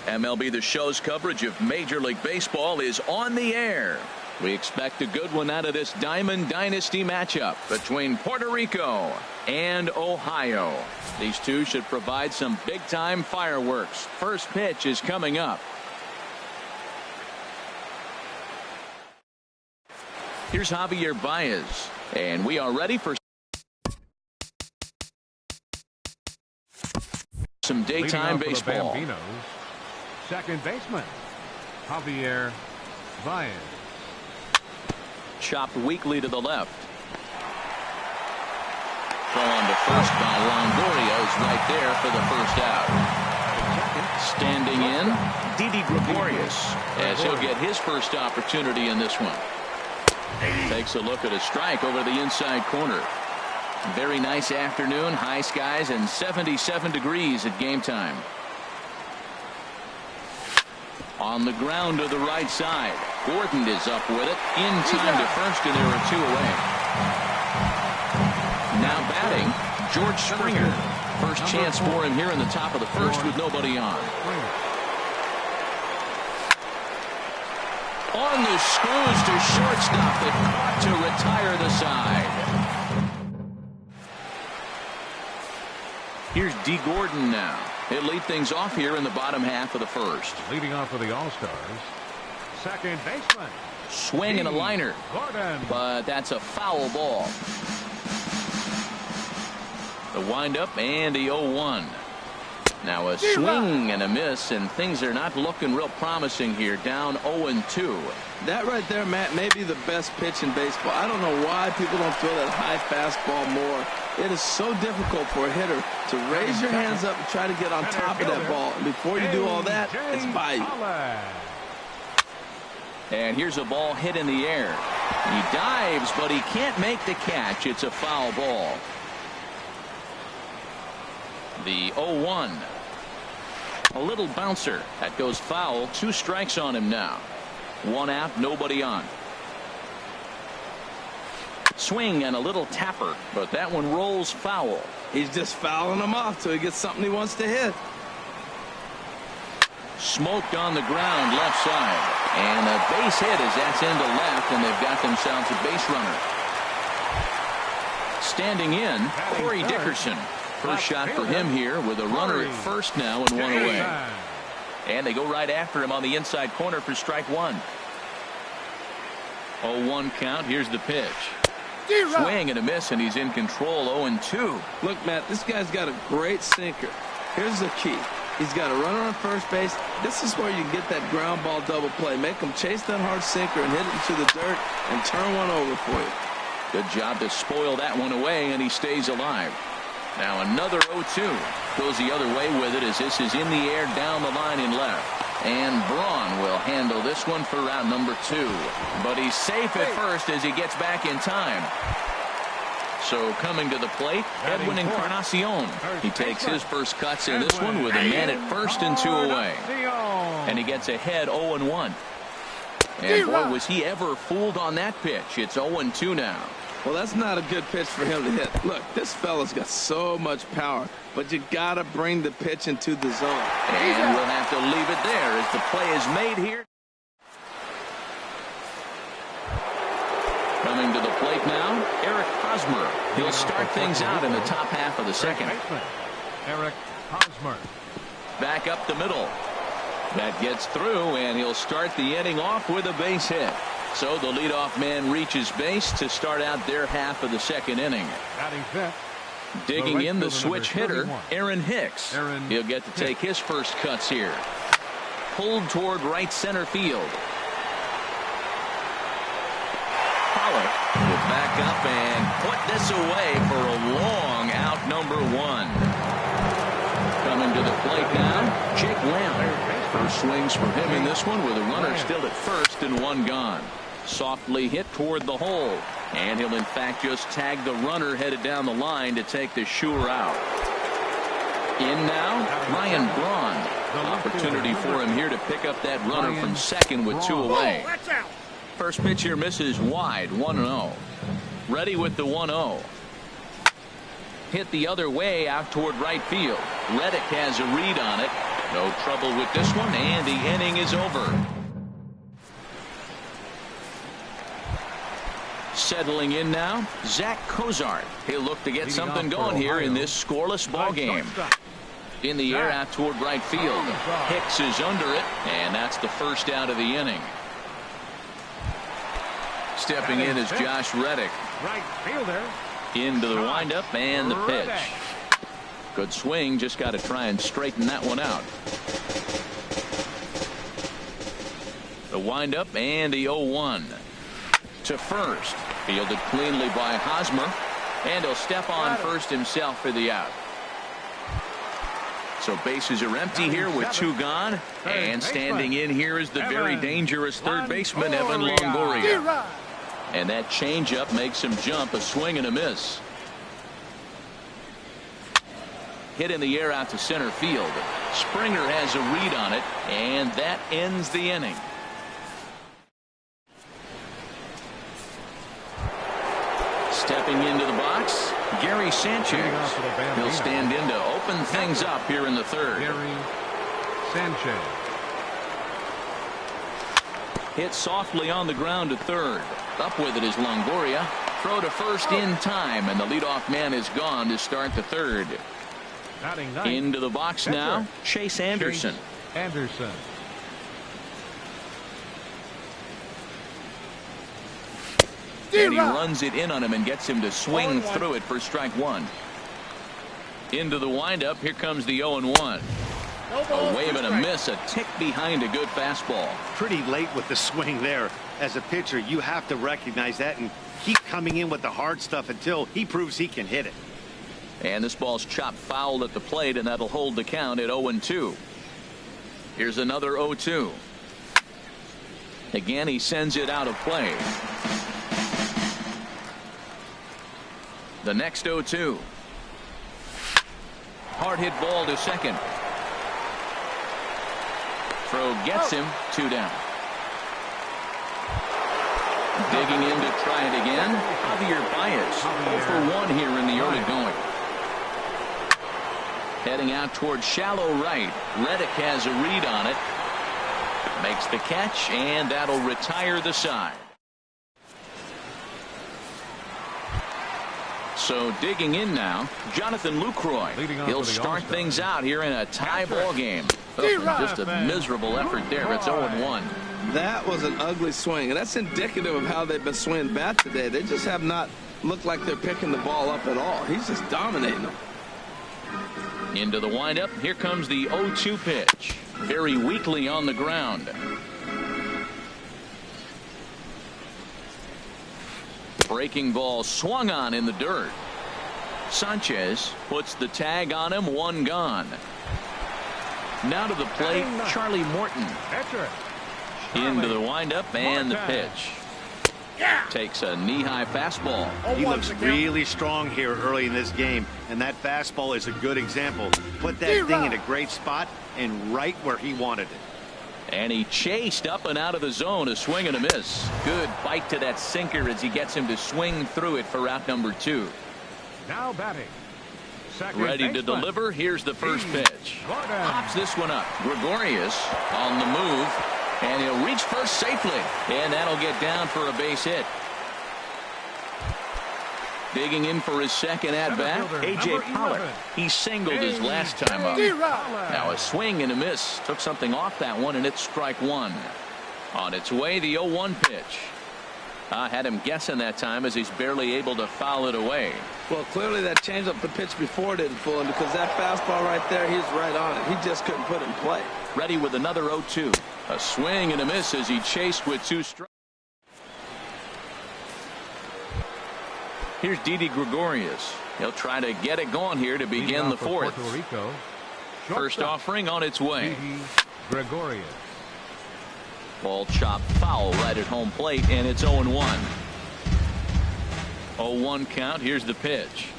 MLB The Show's coverage of Major League Baseball is on the air. We expect a good one out of this Diamond Dynasty matchup between Puerto Rico and Ohio. These two should provide some big-time fireworks. First pitch is coming up. Here's Javier Baez, and we are ready for some daytime baseball. Second baseman, Javier Baez. Chopped weakly to the left. Throw on to first by Longoria is right there for the first out. Standing in, Didi Gregorius, as he'll get his first opportunity in this one. Takes a look at a strike over the inside corner. Very nice afternoon, high skies and 77 degrees at game time. On the ground to the right side. Gordon is up with it. In time to first, and there are two away. Now batting, George Springer. First chance for him here in the top of the first with nobody on. On the screws to shortstop, that caught to retire the side. Here's D. Gordon now. He'll lead things off here in the bottom half of the first. Leading off for the All-Stars, second baseman. Swing and a liner. Gordon. But that's a foul ball. The windup and the 0-1. Now a swing and a miss, and things are not looking real promising here. Down 0-2. That right there, Matt, may be the best pitch in baseball. I don't know why people don't throw that high fastball more. It is so difficult for a hitter to raise your hands up and try to get on top of that ball. And before you do all that, it's by you. And here's a ball hit in the air. He dives, but he can't make the catch. It's a foul ball. The 0-1. A little bouncer. That goes foul. 2 strikes on him now. 1 out, nobody on. Swing and a little tapper, but that one rolls foul. He's just fouling them off till he gets something he wants to hit. Smoked on the ground left side, and a base hit as that's into left, and they've got themselves a base runner. Standing in, Corey Dickerson. First shot for him here with a runner at first now and 1 away. And they go right after him on the inside corner for strike 1. 0-1 count. Here's the pitch. Swing and a miss, and he's in control. 0-2. Look, Matt, this guy's got a great sinker. Here's the key. He's got a runner on first base. This is where you get that ground ball double play. Make him chase that hard sinker and hit it into the dirt and turn one over for you. Good job to spoil that one away, and he stays alive. Now another 0-2. Goes the other way with it as this is in the air down the line in left. And Braun will handle this one for round number 2. But he's safe at first as he gets back in time. So coming to the plate, Edwin Encarnacion. He takes his first cuts in this one with a man at first and 2 away. And he gets ahead 0-1. And boy, was he ever fooled on that pitch. It's 0-2 now. Well, that's not a good pitch for him to hit. Look, this fella's got so much power, but you got to bring the pitch into the zone. And we'll have to leave it there as the play is made here. Coming to the plate now, Eric Hosmer. He'll start things out in the top half of the second. Eric Hosmer. Back up the middle. That gets through, and he'll start the inning off with a base hit. So the leadoff man reaches base to start out their half of the second inning. Digging in the switch hitter, Aaron Hicks. He'll get to take his first cuts here. Pulled toward right center field. Pollock will back up and put this away for a long out number 1. Coming to the plate now, Jake Lamb. First swings for him in this one with a runner still at first and 1 gone. Softly hit toward the hole, and he'll in fact just tag the runner headed down the line to take the sure out. In now, Ryan Braun. Opportunity for him here to pick up that runner from second with 2 away. First pitch here misses wide, 1-0. Ready with the 1-0. Hit the other way out toward right field. Reddick has a read on it. No trouble with this one, and the inning is over. Settling in now, Zach Cozart. He'll look to get something going here in this scoreless ball game. In the air out toward right field. Hicks is under it, and that's the first out of the inning. Stepping in is Josh Reddick. Right fielder. Into the windup and the pitch. Good swing, just got to try and straighten that one out. The windup and the 0-1. To first. Fielded cleanly by Hosmer. And he'll step on first himself for the out. So bases are empty here with 2 gone. And standing in here is the very dangerous third baseman, Evan Longoria. And that changeup makes him jump, a swing and a miss. Hit in the air out to center field. Springer has a read on it, and that ends the inning. Stepping into the box, Gary Sanchez. He'll stand in to open things up here in the third. Gary Sanchez. Hit softly on the ground to third. Up with it is Longoria. Throw to first in time, and the leadoff man is gone to start the third. Into the box now, Chase Anderson. And he runs it in on him and gets him to swing through it for strike 1. Into the windup, here comes the 0-1. A wave and a miss, a tick behind a good fastball. Pretty late with the swing there. As a pitcher, you have to recognize that and keep coming in with the hard stuff until he proves he can hit it. And this ball's chopped foul at the plate, and that'll hold the count at 0-2. Here's another 0-2. Again, he sends it out of play. The next 0-2. Hard hit ball to second. Throw gets him, 2 down. Digging in to try it again. Javier Baez, 0 for 1 here in the early going. Heading out towards shallow right. Reddick has a read on it. Makes the catch, and that'll retire the side. So digging in now, Jonathan Lucroy. He'll start things out here in a tie ball game. Just a miserable effort there. It's 0-1. That was an ugly swing, and that's indicative of how they've been swinging bat today. They just have not looked like they're picking the ball up at all. He's just dominating them. Into the windup. Here comes the 0-2 pitch. Very weakly on the ground. Breaking ball swung on in the dirt. Sanchez puts the tag on him, 1 gone. Now to the plate, Charlie Morton. Into the windup and the pitch. Takes a knee-high fastball. He looks really strong here early in this game, and that fastball is a good example. Put that thing in a great spot and right where he wanted it. And he chased up and out of the zone, a swing and a miss. Good bite to that sinker as he gets him to swing through it for out number 2. Now batting. Ready to deliver. Here's the first pitch. Pops this one up. Gregorius on the move. And he'll reach first safely. And that'll get down for a base hit. Digging in for his second at-bat, A.J. Pollock. He singled his last time up. Now a swing and a miss. Took something off that one, and it's strike 1. On its way, the 0-1 pitch. I had him guessing that time as he's barely able to foul it away. Well, clearly that changeup the pitch before didn't fool him, because that fastball right there, he's right on it. He just couldn't put it in play. Ready with another 0-2. A swing and a miss as he chased with 2 strikes. Here's Didi Gregorius. He'll try to get it going here to begin the 4th. First offering on its way. Gregorius. Ball chopped foul right at home plate, and it's 0-1. 0-1 count. Here's the pitch.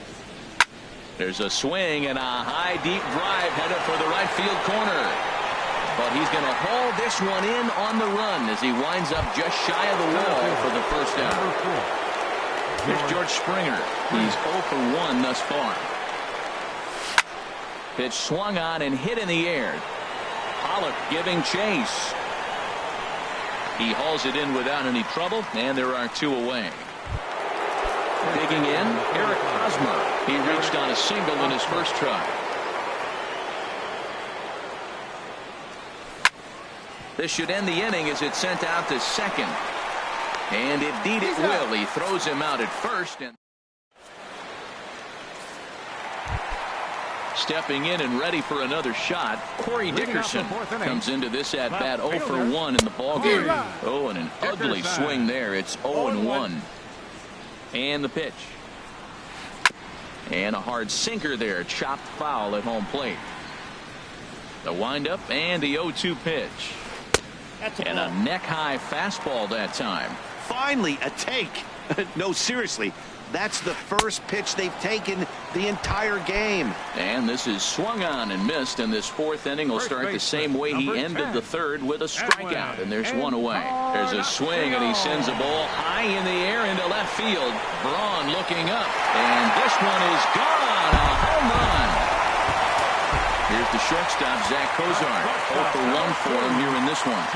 There's a swing and a high deep drive headed for the right field corner. But he's going to haul this one in on the run as he winds up just shy of the wall for the first out. Here's George Springer. He's 0 for 1 thus far. Pitch swung on and hit in the air. Pollock giving chase. He hauls it in without any trouble, and there are 2 away. Digging in, Eric Hosmer. He reached on a single in his first try. This should end the inning as it's sent out to second. And indeed it will. He throws him out at first. And stepping in and ready for another shot, Corey Dickerson comes into this at bat 0 for 1 in the ballgame. Oh, and an ugly swing there. It's 0-1. And the pitch. And a hard sinker there. Chopped foul at home plate. The windup and the 0-2 pitch. And a neck-high fastball that time. Finally, a take. No, seriously. That's the first pitch they've taken the entire game. And this is swung on and missed, and this 4th inning will start the same way he ended the 3rd with a strikeout, and there's 1 away. There's a swing, and he sends a ball high in the air into left field. Braun looking up, and this one is gone. A home run. Here's the shortstop, Zach Cozart. 0 for 1 for him here in this one.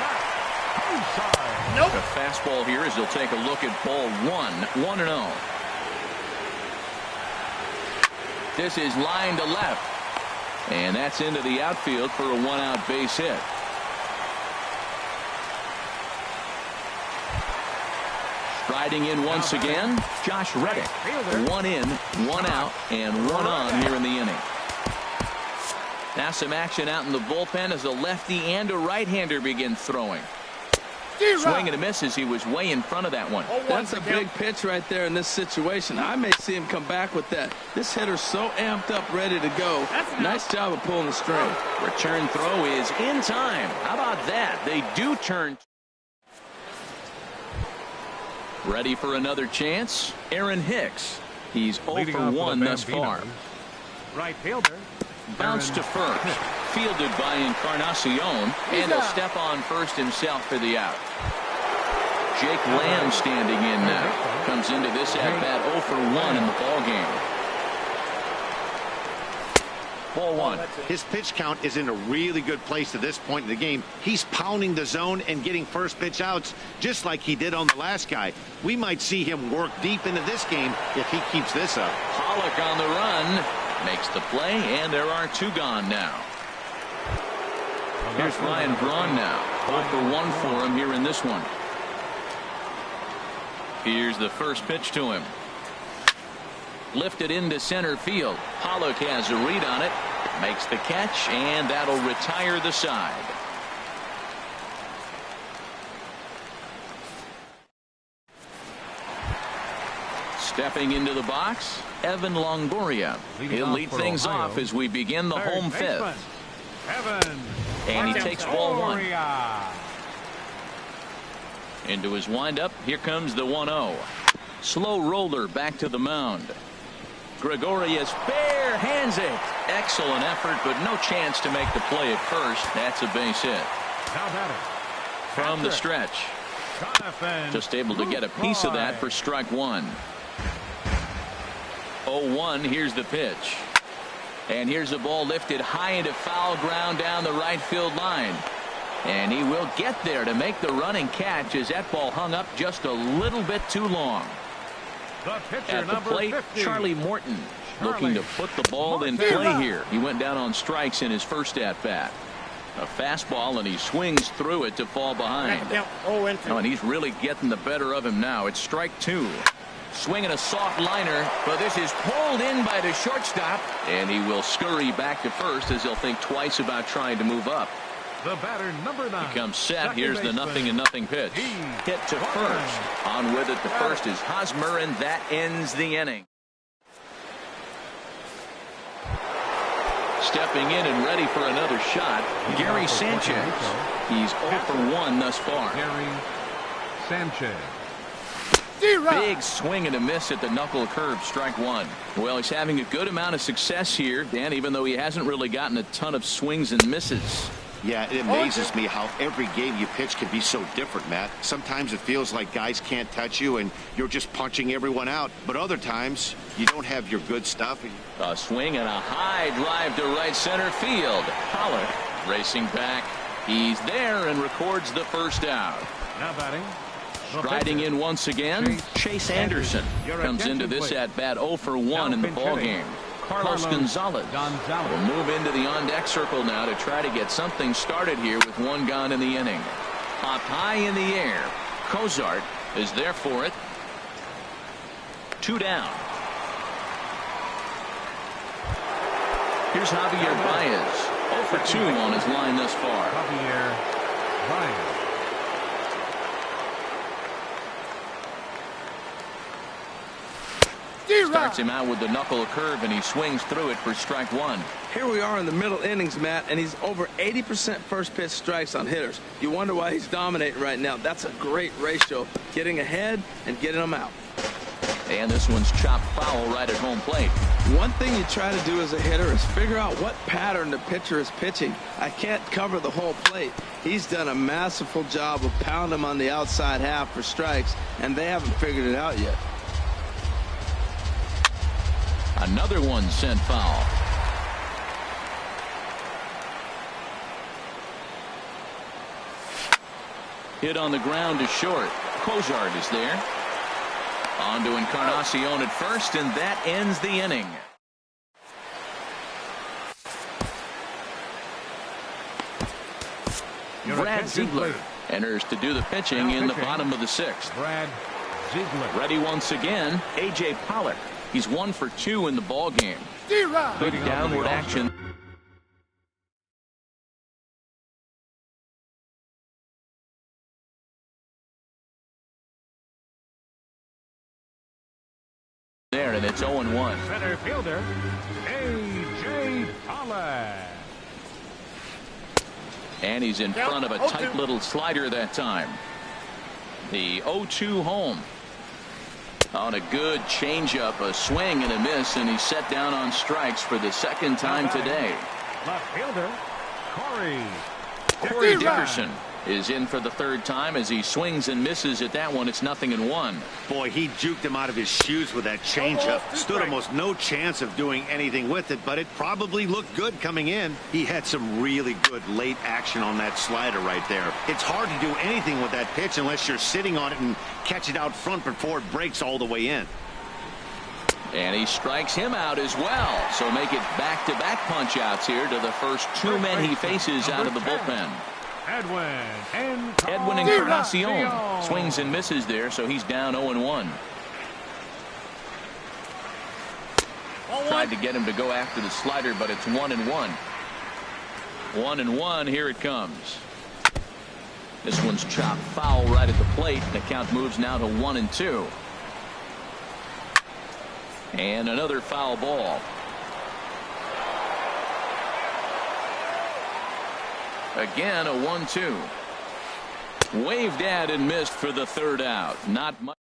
Nope. The fastball here as he'll take a look at ball 1, 1-0. This is line to left. And that's into the outfield for a 1-out base hit. Striding in once again, Josh Reddick. 1 in, 1 out, and 1 on here in the inning. Now some action out in the bullpen as a lefty and a right-hander begin throwing. Swing and a miss as he was way in front of that one. That's a big pitch right there in this situation. I may see him come back with that. This hitter's so amped up, ready to go. Nice job of pulling the string. Return throw is in time. How about that? They do turn. Ready for another chance? Aaron Hicks. He's 0 for 1 thus far. Right fielder. Bounce to first. Fielded by Encarnacion. And he'll step on first himself for the out. Jake Lamb standing in now. Comes into this at bat 0 for 1 in the ballgame. Ball 1. His pitch count is in a really good place at this point in the game. He's pounding the zone and getting first pitch outs just like he did on the last guy. We might see him work deep into this game if he keeps this up. Pollock on the run. Makes the play, and there are 2 gone now. Here's Ryan Braun now. 0 for 1 for him here in this one. Here's the first pitch to him. Lifted into center field. Pollock has a read on it. Makes the catch, and that'll retire the side. Stepping into the box, Evan Longoria. He'll lead things off as we begin the home 5th. And he takes ball 1. Into his windup. Here comes the 1-0. Slow roller back to the mound. Gregorius bare hands it. Excellent effort, but no chance to make the play at first. That's a base hit. From the stretch. Just able to get a piece of that for strike 1. 0-1. Here's the pitch. And here's the ball lifted high into foul ground down the right field line. And he will get there to make the running catch as that ball hung up just a little bit too long. At the plate, Charlie Morton looking to put the ball in play here. He went down on strikes in his first at-bat. A fastball, and he swings through it to fall behind. Oh, and he's really getting the better of him now. It's strike 2. Swinging a soft liner, but this is pulled in by the shortstop, and he will scurry back to first as he'll think twice about trying to move up. The batter, number 9. He comes set. Here's the 0-0 pitch. Hit to first. On with it to first is Hosmer, and that ends the inning. Stepping in and ready for another shot, Gary Sanchez. He's 0 for 1 thus far. Gary Sanchez. Big swing and a miss at the knuckle curve, strike 1. Well, he's having a good amount of success here, Dan, even though he hasn't really gotten a ton of swings and misses. Yeah, it amazes me how every game you pitch can be so different, Matt. Sometimes it feels like guys can't touch you and you're just punching everyone out. But other times, you don't have your good stuff. A swing and a high drive to right center field. Pollock Racing back. He's there and records the first out. Now batting. Striding in once again, Chase Anderson comes into this at-bat 0 for 1 in the ballgame. Carlos Gonzalez will move into the on-deck circle now to try to get something started here with one gone in the inning. Popped high in the air. Cozart is there for it. 2 down. Here's Javier Baez. 0 for 2 on his line thus far. Javier Baez. Starts him out with the knuckle curve, and he swings through it for strike 1. Here we are in the middle innings, Matt, and he's over 80% first pitch strikes on hitters. You wonder why he's dominating right now. That's a great ratio, getting ahead and getting them out. And this one's chopped foul right at home plate. One thing you try to do as a hitter is figure out what pattern the pitcher is pitching. I can't cover the whole plate. He's done a masterful job of pounding him on the outside half for strikes, and they haven't figured it out yet. Another one sent foul. Hit on the ground to short. Cozart is there. On to Encarnacion at first, and that ends the inning. Brad Ziegler enters to do the pitching in the bottom of the 6th. Brad Ziegler. Ready once again, A.J. Pollock. He's 1 for 2 in the ball game. Good downward action. There, and it's 0-1. Center fielder A.J. Pollock. And he's in front of a tight little slider that time. The 0-2 home. On a good changeup, a swing and a miss, and he's set down on strikes for the 2nd time today. Left fielder Corey Dickerson is in for the 3rd time as he swings and misses at that one. It's 0-1. Boy, he juked him out of his shoes with that changeup. Stood almost no chance of doing anything with it, but it probably looked good coming in. He had some really good late action on that slider right there. It's hard to do anything with that pitch unless you're sitting on it and catch it out front before it breaks all the way in. And he strikes him out as well. So make it back-to-back punch-outs here to the first 2 men he faces out of the bullpen. Edwin Encarnacion swings and misses there, so he's down 0-1. Tried to get him to go after the slider, but it's 1-1. 1-1, here it comes. This one's chopped foul right at the plate. The count moves now to 1-2. And another foul ball. Again, a 1-2. Waved at and missed for the 3rd out. Not much.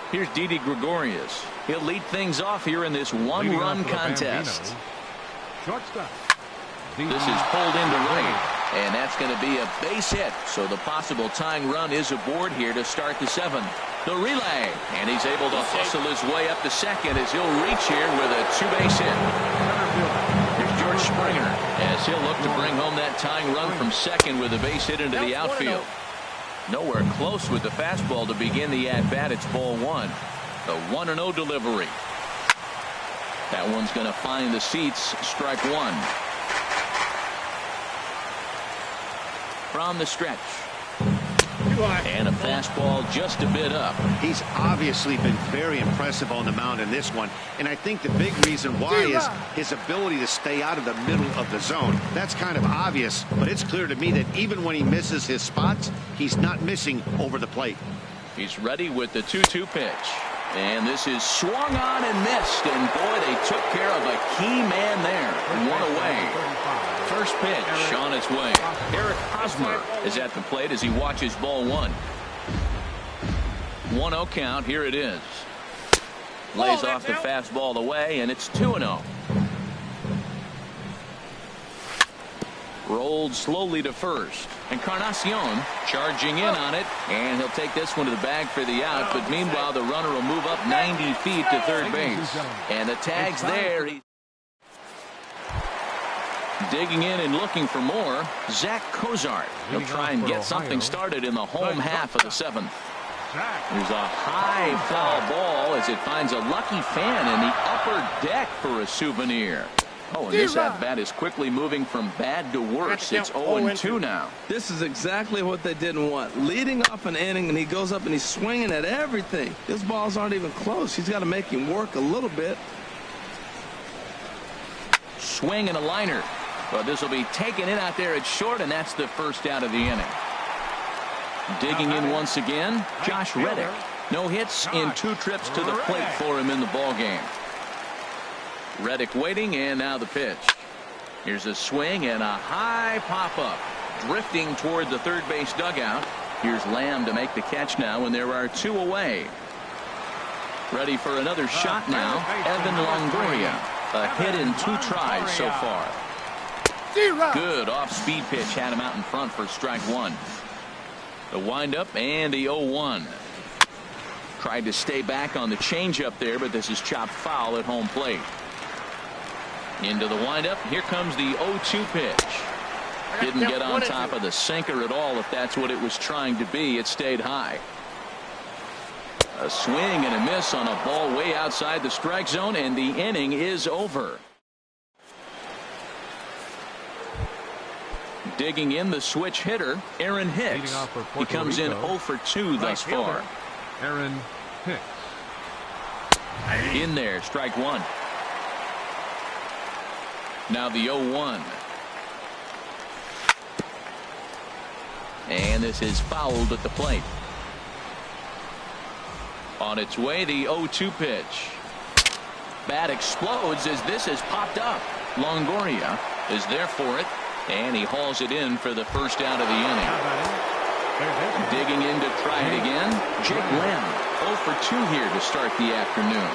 Here's Didi Gregorius. He'll lead things off here in this one-run contest. Shortstop. This is pulled into right, and that's going to be a base hit. So the possible tying run is aboard here to start the 7th. The relay, and he's able to hustle his way up to second as he'll reach here with a 2-base hit. Here's George Springer as he'll look to bring home that tying run from second with a base hit into the outfield. Nowhere close with the fastball to begin the at-bat. It's ball 1. The 1-0 delivery. That one's going to find the seats. Strike 1. From the stretch. And a fastball just a bit up. He's obviously been very impressive on the mound in this one, and I think the big reason why is his ability to stay out of the middle of the zone. That's kind of obvious, but it's clear to me that even when he misses his spots, he's not missing over the plate. He's ready with the 2-2 pitch. And this is swung on and missed, and boy, they took care of a key man there. 1 away. First pitch on its way. Eric Hosmer is at the plate as he watches ball 1. 1-0 count. Here it is. Lays off the fastball away, and it's 2-0. Rolled slowly to first. Encarnacion charging in on it, and he'll take this one to the bag for the out. But meanwhile, the runner will move up 90 feet to third base. And the tag's there. Digging in and looking for more, Zach Cozart. He'll try and get something started in the home half of the 7th. There's a high foul ball as it finds a lucky fan in the upper deck for a souvenir. Oh, and this at-bat is quickly moving from bad to worse. It's 0-2 now. This is exactly what they didn't want. Leading off an inning, and he goes up and he's swinging at everything. His balls aren't even close. He's got to make him work a little bit. Swing and a liner. But this will be taken in out there at short, and that's the first out of the inning. Digging in once again, Josh Reddick. No hits in 2 trips to the plate for him in the ballgame. Reddick waiting, and now the pitch. Here's a swing and a high pop-up. Drifting toward the third base dugout. Here's Lamb to make the catch now, and there are 2 away. Ready for another shot now, Evan Longoria. A hit in 2 tries so far. Good off-speed pitch had him out in front for strike 1. The windup and the 0-1. Tried to stay back on the changeup there, but this is chopped foul at home plate. Into the windup. Here comes the 0-2 pitch. Didn't get on top of the sinker at all, if that's what it was trying to be. It stayed high. A swing and a miss on a ball way outside the strike zone, and the inning is over. Digging in the switch hitter, Aaron Hicks. He comes in 0 for 2 thus far. Aaron Hicks. In there, strike 1. Now the 0-1. And this is fouled at the plate. On its way, the 0-2 pitch. Bat explodes as this has popped up. Longoria is there for it, and he hauls it in for the first out of the inning. Digging in to try it again, Jake Lamb. 0 for 2 here to start the afternoon.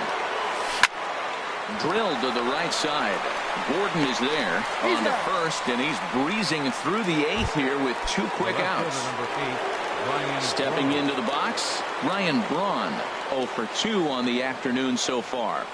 Drilled to the right side. Gordon is there on the first, and he's breezing through the 8th here with 2 quick outs. Stepping into the box, Ryan Braun. 0 for 2 on the afternoon so far.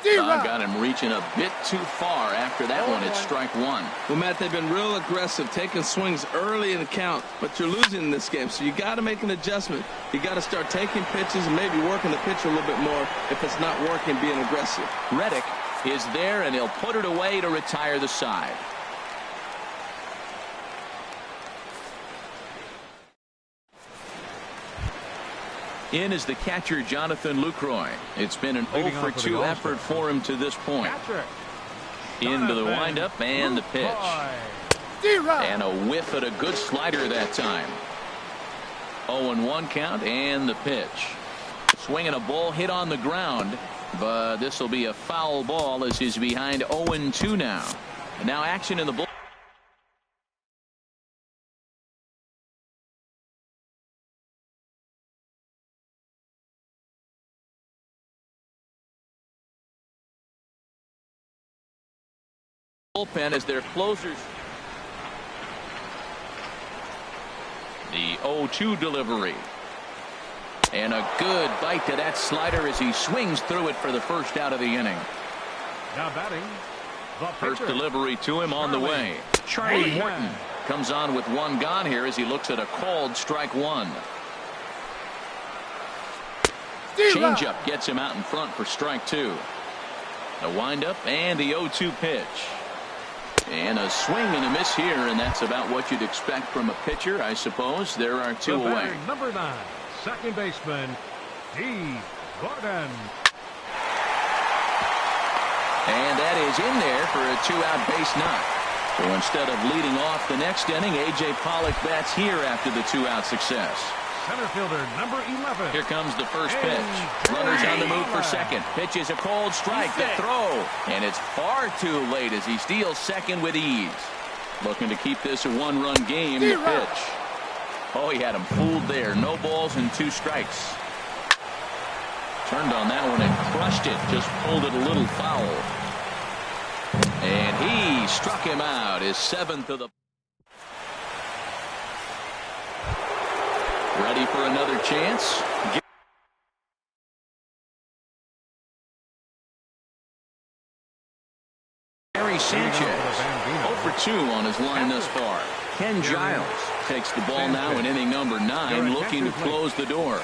Got him reaching a bit too far after that one. It's strike 1. Well, Matt, they've been real aggressive, taking swings early in the count, but you're losing in this game, so you got to make an adjustment. You got to start taking pitches and maybe working the pitcher a little bit more if it's not working, being aggressive. Reddick is there, and he'll put it away to retire the side. In is the catcher, Jonathan Lucroy. It's been an 0 for 2 effort for him to this point. Into the windup and the pitch. And a whiff at a good slider that time. 0-1 count and the pitch. Swinging a ball hit on the ground, but this will be a foul ball as he's behind 0-2 now. And now action in the bull. Bullpen as their closers. The 0-2 delivery. And a good bite to that slider as he swings through it for the first out of the inning. Now batting, the First pitcher. delivery to him on the way. Charlie Morton comes on with 1 gone here as he looks at a called strike 1. Changeup gets him out in front for strike 2. The windup and the 0-2 pitch. And a swing and a miss here, and that's about what you'd expect from a pitcher, I suppose. There are 2 The away. batter, number 9, second baseman, Steve Gordon. And that is in there for a 2-out base knock. So instead of leading off the next inning, A.J. Pollock bats here after the 2-out success. Center fielder, number 11. Here comes the first pitch. Runners on the move for second. Pitch is a cold strike. The throw. And it's far too late as he steals second with ease. Looking to keep this a 1-run game. The pitch. Oh, he had him fooled there. No balls and 2 strikes. Turned on that one and crushed it. Just pulled it a little foul. And he struck him out. His 7th of the. Ready for another chance. Gary Sanchez. 0 for 2 on his line thus far. Ken Giles takes the ball now in inning number 9, looking to close the door.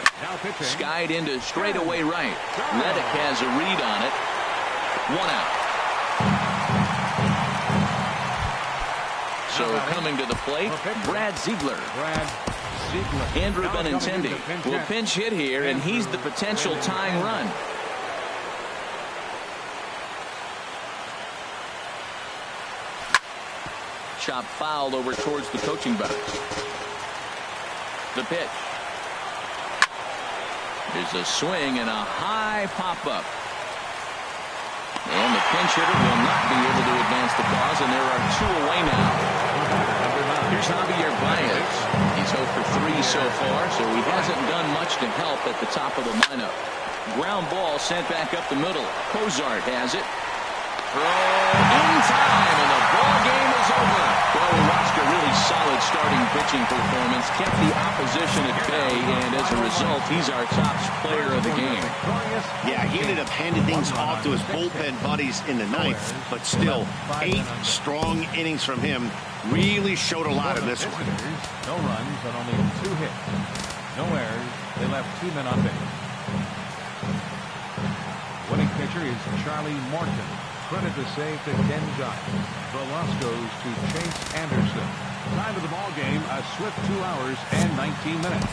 Skied into straightaway right. Reddick has a read on it. 1 out. So coming to the plate, Brad Ziegler. Andrew Benintendi will pinch hit here, and he's the potential tying run. Chop fouled over towards the coaching box. The pitch. There's a swing and a high pop-up. And the pinch hitter will not be able to advance the cause, and there are 2 away now. Here's Javier Baez. He's 0 for 3 so far, so he hasn't done much to help at the top of the lineup. Ground ball sent back up the middle. Cozart has it. Throw in time, and the ball game is over. Well, we watched a really solid starting pitching performance, kept the opposition at bay, and as a result, he's our top player of the game. Yeah, he ended up handing things off to his bullpen buddies in the 9th, but still, 8 strong innings from him really showed a lot in this one. No runs and only 2 hits. No errors. They left 2 men on base. Winning pitcher is Charlie Morton. Credit to save to Ken Giles. The loss goes to Chase Anderson. Time of the ball game, a swift 2 hours and 19 minutes.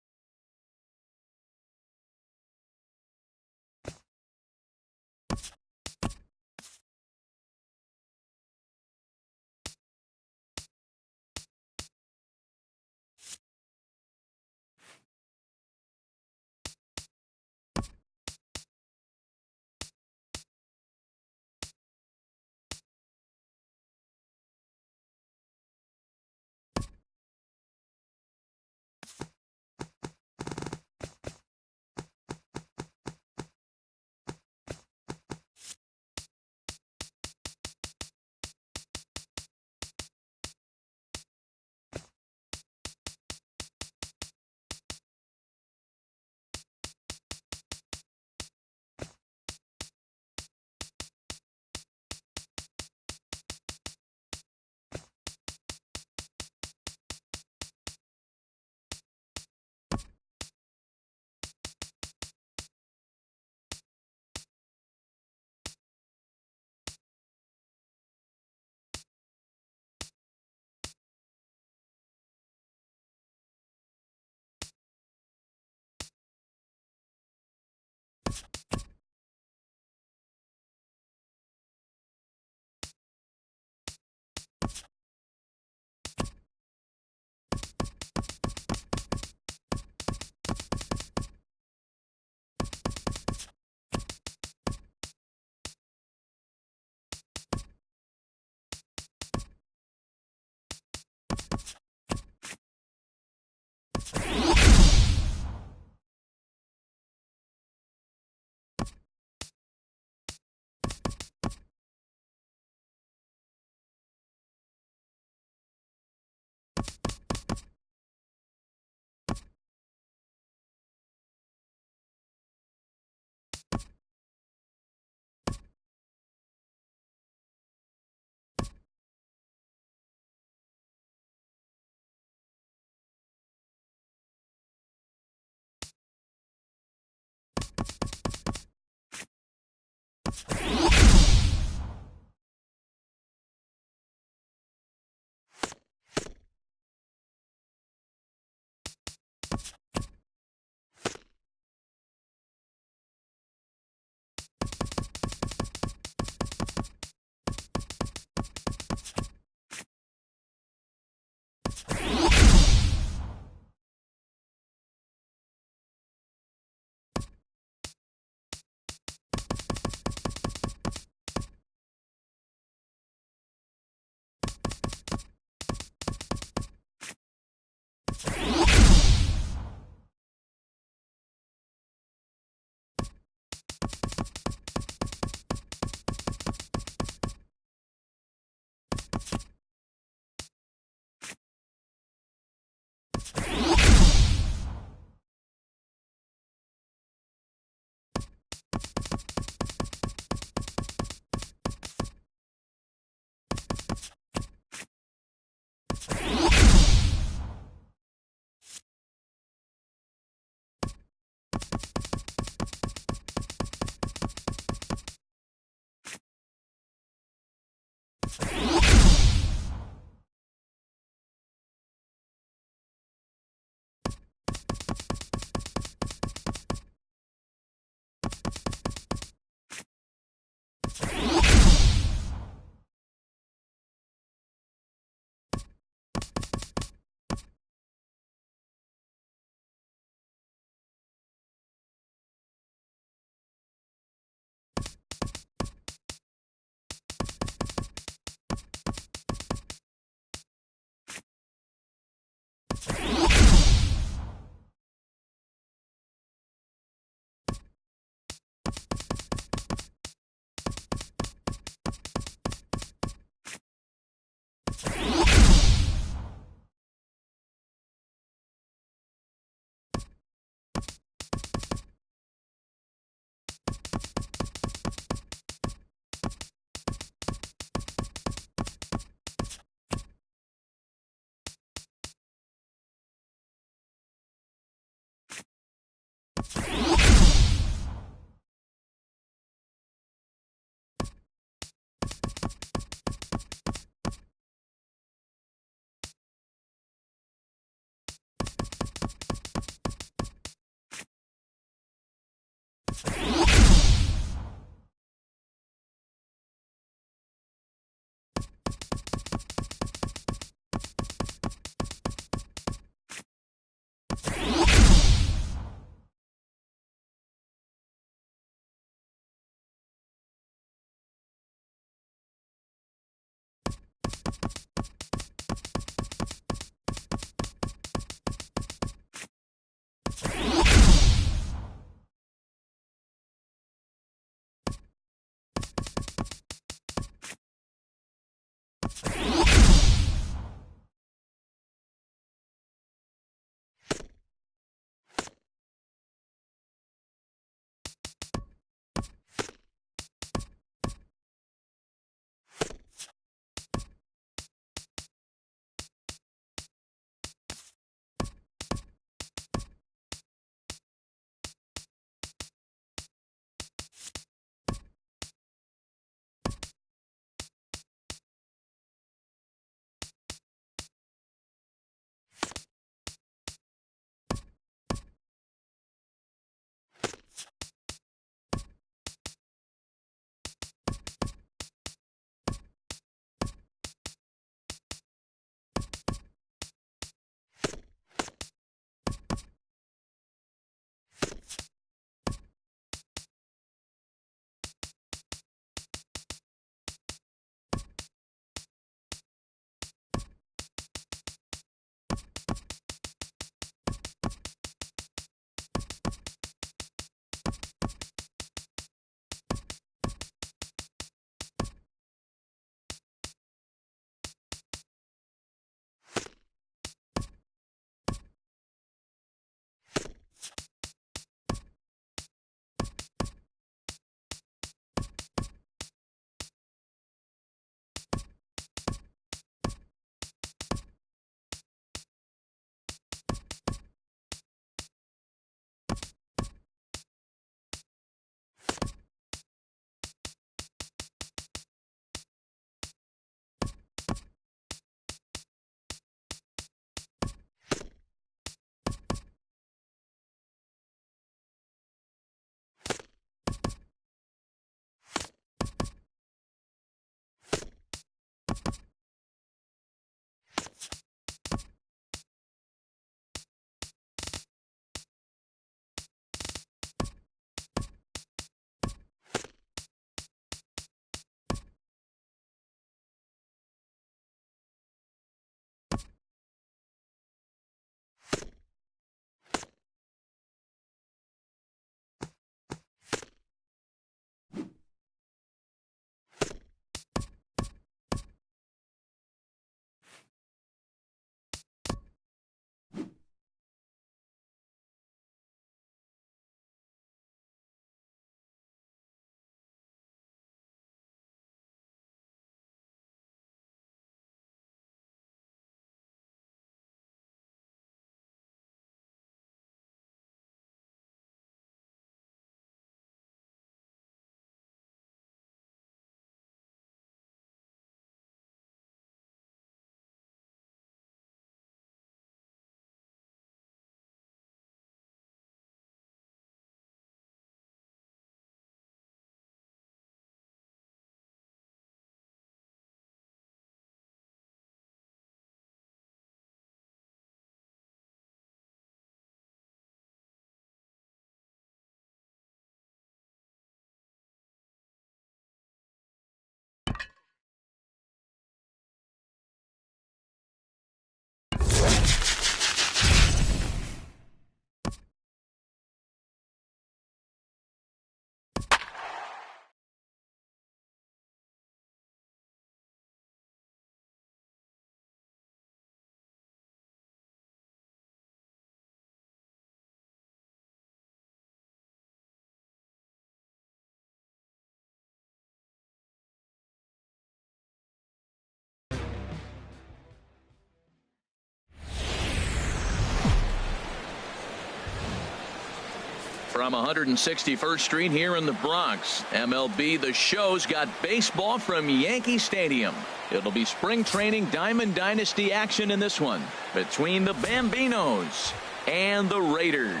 From 161st Street here in the Bronx, MLB The Show's got baseball from Yankee Stadium. It'll be spring training Diamond Dynasty action in this one between the Bambinos and the Raiders.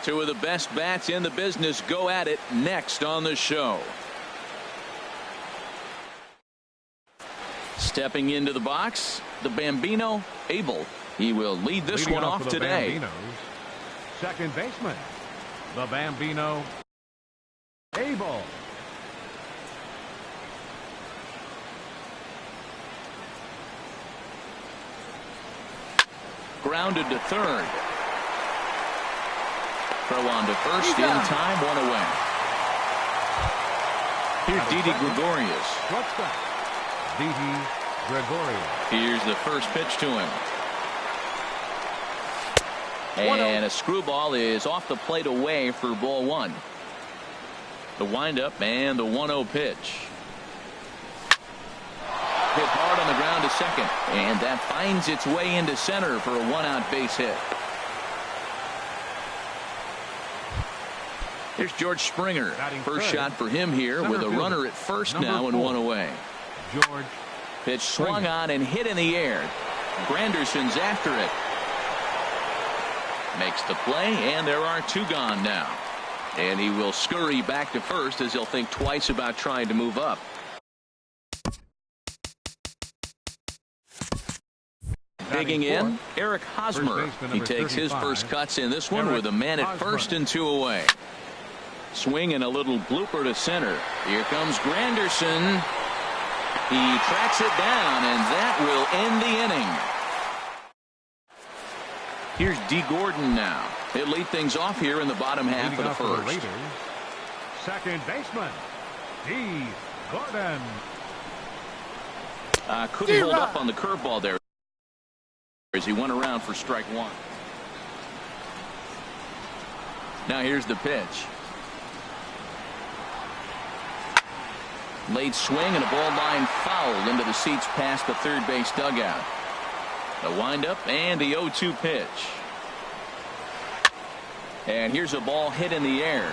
Two of the best bats in the business go at it next on the show. Stepping into the box, the Bambino, Abel. He will lead this one off today. Bambinos, second baseman, the Bambino, Abel. Grounded to third. Throw on to first in time, one away. Here's Didi Gregorius. Shortstop, Didi Gregorius. Here's the first pitch to him. And a screwball is off the plate away for ball one. The windup and the 1-0 pitch. Hit hard on the ground to second, and that finds its way into center for a one-out base hit. Here's George Springer. First shot for him here with a runner at first now and one away. George. Pitch swung on and hit in the air. Granderson's after it. Makes the play, and there are two gone now. And he will scurry back to first as he'll think twice about trying to move up. Digging in, Eric Hosmer. He takes his first cuts in this one with a man at first and two away. Swing and a little blooper to center. Here comes Granderson. He tracks it down, and that will end the inning. Here's D. Gordon now. He'll lead things off here in the bottom half of the first. Raiders, second baseman, D. Gordon. Couldn't hold up on the curveball there as he went around for strike one. Now here's the pitch. Late swing and a ball line foul into the seats past the third base dugout. The windup and the 0-2 pitch. And here's a ball hit in the air.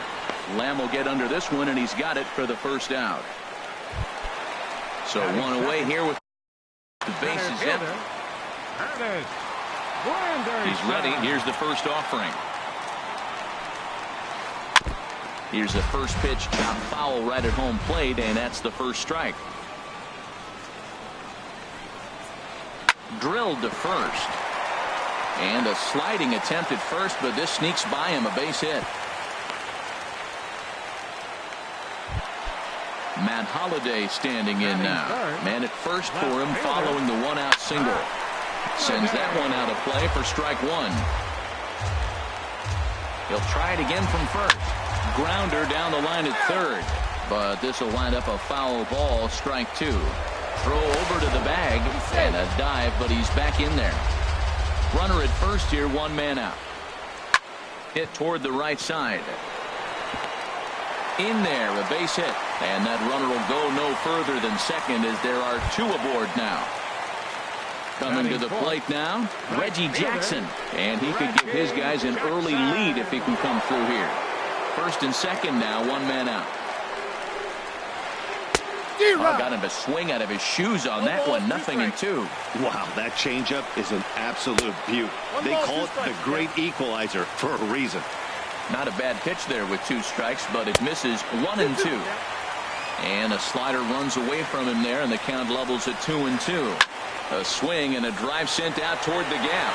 Lamb will get under this one, and he's got it for the first out. So one away here with the bases empty. He's ready. Here's the first offering. Here's the first pitch, chop foul right at home plate, and that's the first strike. Drilled to first. And a sliding attempt at first, but this sneaks by him, a base hit. Matt Holliday standing in now. Man at first for him following the one-out single. Sends that one out of play for strike one. He'll try it again from first. Grounder down the line at third. But this will wind up a foul ball, strike two. Throw over to the bag and a dive, but he's back in there. Runner at first here, one man out. Hit toward the right side. In there, a base hit. And that runner will go no further than second as there are two aboard now. Coming to the plate now, Reggie Jackson. And he could give his guys an early lead if he can come through here. First and second now, one man out. Got him to swing out of his shoes on that one. 0-2. Wow, that changeup is an absolute beaut. They call it the great equalizer for a reason. Not a bad pitch there with two strikes, but it misses 1-2. And a slider runs away from him there, and the count levels at 2-2. A swing and a drive sent out toward the gap.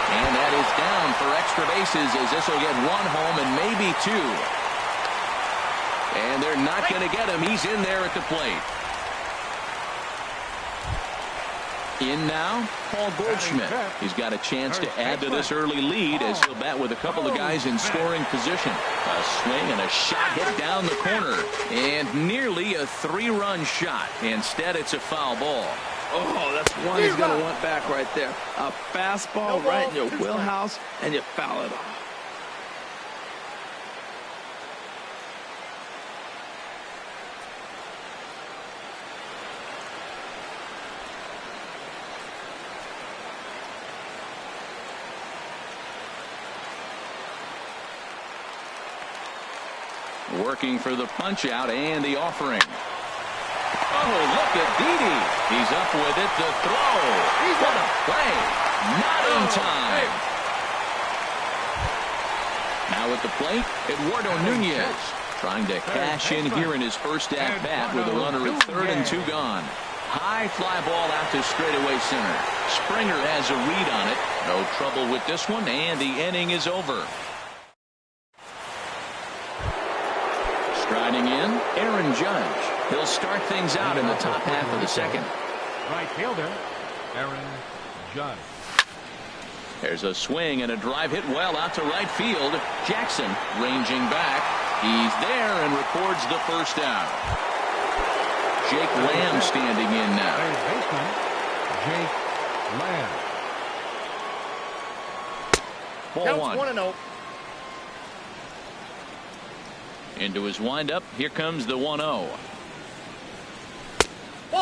And that is down for extra bases as this will get one home and maybe two. And they're not going to get him. He's in there at the plate. In now, Paul Goldschmidt. He's got a chance to add to this early lead as he'll bat with a couple of guys in scoring position. A swing and a shot hit down the corner. And nearly a three-run shot. Instead, it's a foul ball. Oh, that's one he's going to want back right there. A fastball right in your wheelhouse, and you foul it off. Working for the punch out and the offering. Oh, look at Didi. He's up with it to throw. What a play. Not in time. Now at the plate, Eduardo Nunez trying to cash in here in his first at-bat with a runner at third and 2 gone. High fly ball out to straightaway center. Springer has a read on it. No trouble with this one, and the inning is over. Striding in, Aaron Judge. He'll start things out in the top half of the second. Right fielder, Aaron Judge. There's a swing and a drive hit well out to right field. Jackson ranging back. He's there and records the first out. Jake Lamb standing in now. Baseman, Jake Lamb. Ball one. 1-0. Into his windup. Here comes the 1-0.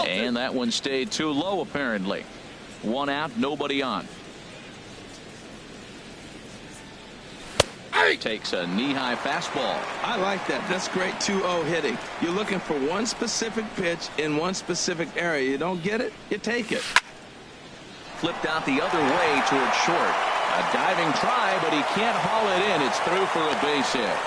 And that one stayed too low apparently. 1 out, nobody on. Takes a knee-high fastball. I like that. That's great 2-0 hitting. You're looking for one specific pitch in one specific area. You don't get it, you take it. Flipped out the other way towards short. A diving try, but he can't haul it in. It's through for a base hit.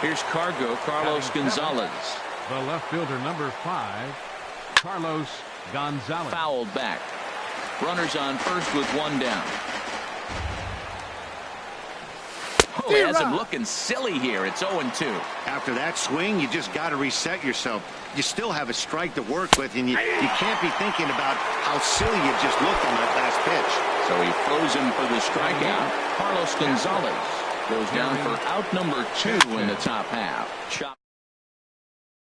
Here's Carlos Gonzalez. The left fielder, number 5, Carlos Gonzalez. Fouled back. Runners on first with 1 down. Oh, it has him looking silly here. It's 0-2. After that swing, you just got to reset yourself. You still have a strike to work with, and you can't be thinking about how silly you just looked on that last pitch. So he froze him for the strikeout. Carlos Gonzalez goes down for out number 2 in the top half.